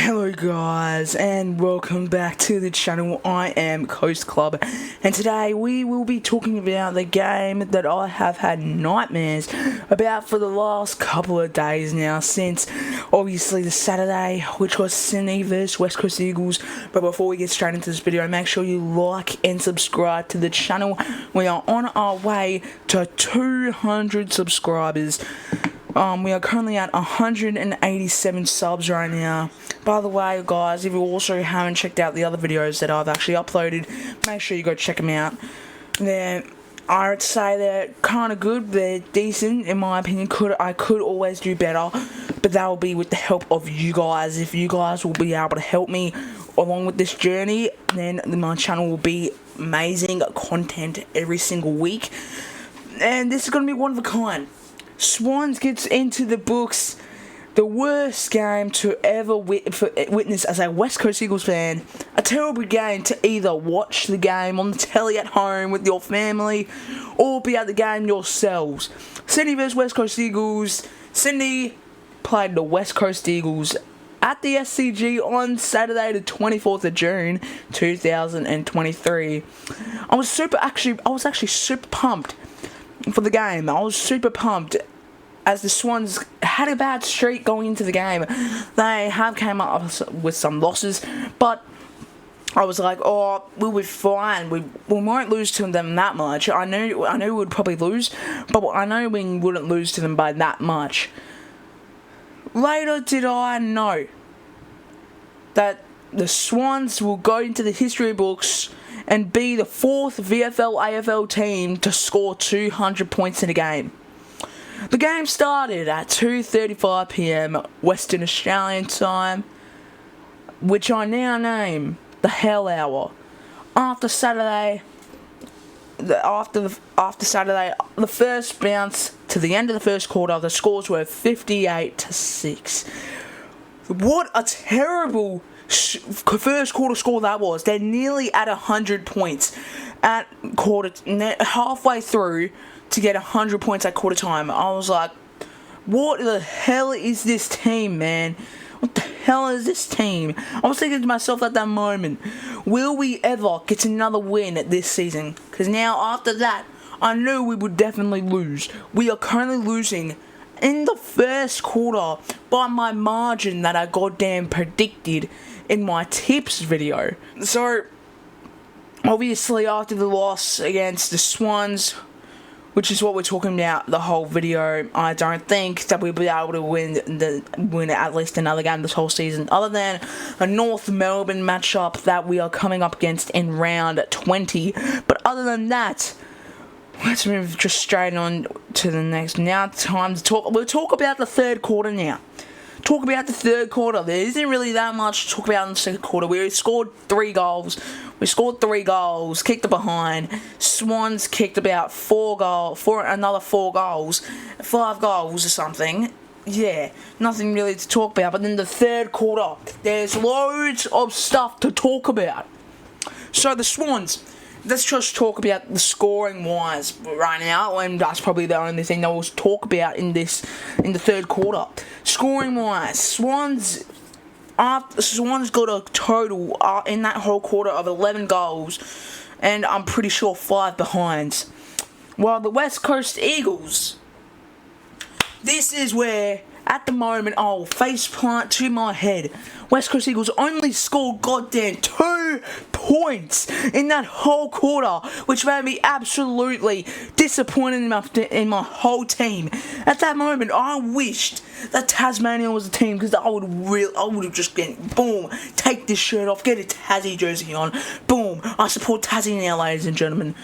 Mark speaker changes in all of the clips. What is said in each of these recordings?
Speaker 1: Hello guys, and welcome back to the channel. I am Coast Club, and today we will be talking about the game that I have had nightmares about for the last couple of days now, since obviously the Saturday, which was Sydney vs West Coast Eagles. But before we get straight into this video, make sure you like and subscribe to the channel. We are on our way to 200 subscribers. We are currently at 187 subs right now. By the way, guys, if you also haven't checked out the other videos that I've actually uploaded, make sure you go check them out. I would say they're kind of good. They're decent, in my opinion. I could always do better, but that will be with the help of you guys. If you guys will be able to help me along with this journey, then my channel will be amazing content every single week. And this is going to be one of a kind. Swans gets into the books, the worst game to ever witness as a West Coast Eagles fan. A terrible game to either watch the game on the telly at home with your family or be at the game yourselves. Sydney vs West Coast Eagles. Sydney played the West Coast Eagles at the SCG on Saturday the 24th of June 2023. I was actually super pumped for the game. I was super pumped as the Swans had a bad streak going into the game. They have came up with some losses, but I was like, oh, we'll be fine. We won't lose to them that much. I knew we would probably lose, but I know we wouldn't lose to them by that much. Later did I know that the Swans will go into the history books and be the 4th VFL AFL team to score 200 points in a game. The game started at 2:35 PM Western Australian time, which I now name the Hell Hour. After Saturday, the first bounce to the end of the first quarter, the scores were 58-6. What a terrible first quarter score that was. They're nearly at 100 points at halfway through to get 100 points at quarter time. I was like, what the hell is this team, man? What the hell is this team? I was thinking to myself at that moment, will we ever get another win this season? Because now after that, I knew we would definitely lose. We are currently losing in the first quarter by my margin that I goddamn predicted in my tips video. So, obviously after the loss against the Swans, which is what we're talking about the whole video, I don't think that we'll be able to win at least another game this whole season, other than a North Melbourne matchup that we are coming up against in round 20. But other than that, let's move just straight on to the next. Now time to talk. We'll talk about the third quarter now. Talk about the third quarter. There isn't really that much to talk about in the second quarter. We scored 3 goals. Kicked it behind. Swans kicked about 5 goals, 5 goals or something. Yeah, nothing really to talk about. But then the third quarter, there's loads of stuff to talk about. So the Swans, let's just talk about the scoring wise right now, and that's probably the only thing that we'll talk about in the third quarter. Scoring wise, Swans got a total in that whole quarter of 11 goals, and I'm pretty sure 5 behinds. While the West Coast Eagles, this is where at the moment I'll face plant to my head. West Coast Eagles only scored goddamn 2 points in that whole quarter, which made me absolutely disappointed in my whole team. At that moment, I wished that Tasmania was a team, because I would have just been, boom, take this shirt off, get a Tassie jersey on, boom, I support Tassie now, ladies and gentlemen.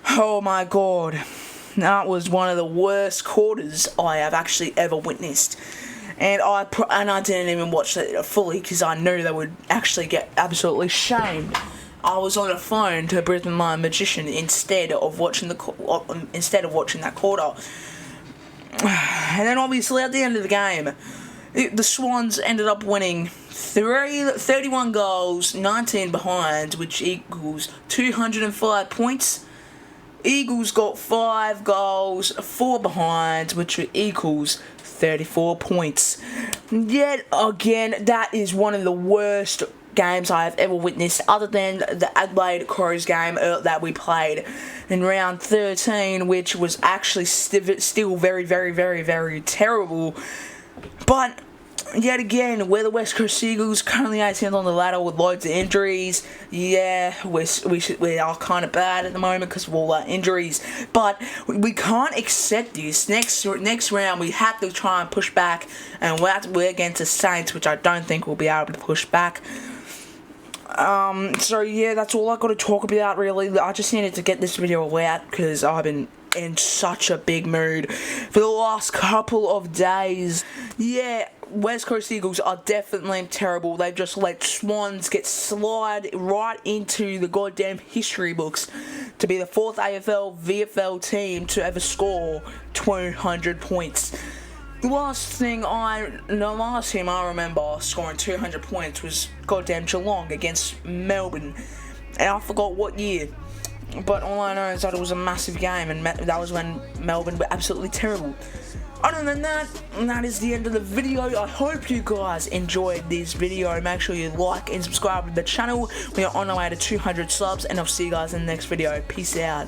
Speaker 1: Oh my god. That was one of the worst quarters I have actually ever witnessed. And I didn't even watch it fully because I knew they would actually get absolutely shamed. I was on the phone to Brisbane My Magician instead of watching that quarter. And then obviously at the end of the game, the Swans ended up winning 31 goals, 19 behind, which equals 205 points. Eagles got 5 goals, 4 behind, which equals 34 points. Yet again, that is one of the worst games I have ever witnessed, other than the Adelaide Crows game that we played in round 13, which was actually still very, very, very, very terrible. But yet again, we're the West Coast Eagles, currently 18th on the ladder with loads of injuries. Yeah, we are kind of bad at the moment because of all our injuries, but we can't accept this. Next round, we have to try and push back, and we're against the Saints, which I don't think we'll be able to push back. So yeah, that's all I got to talk about, really. I just needed to get this video out because I've been in such a big mood for the last couple of days. Yeah, West Coast Eagles are definitely terrible. They've just let Swans slide right into the goddamn history books to be the 4th AFL VFL team to ever score 200 points. The last team I remember scoring 200 points was goddamn Geelong against Melbourne, and I forgot what year. But all I know is that it was a massive game, and that was when Melbourne were absolutely terrible. Other than that, that is the end of the video. I hope you guys enjoyed this video. Make sure you like and subscribe to the channel. We are on our way to 200 subs, and I'll see you guys in the next video. Peace out.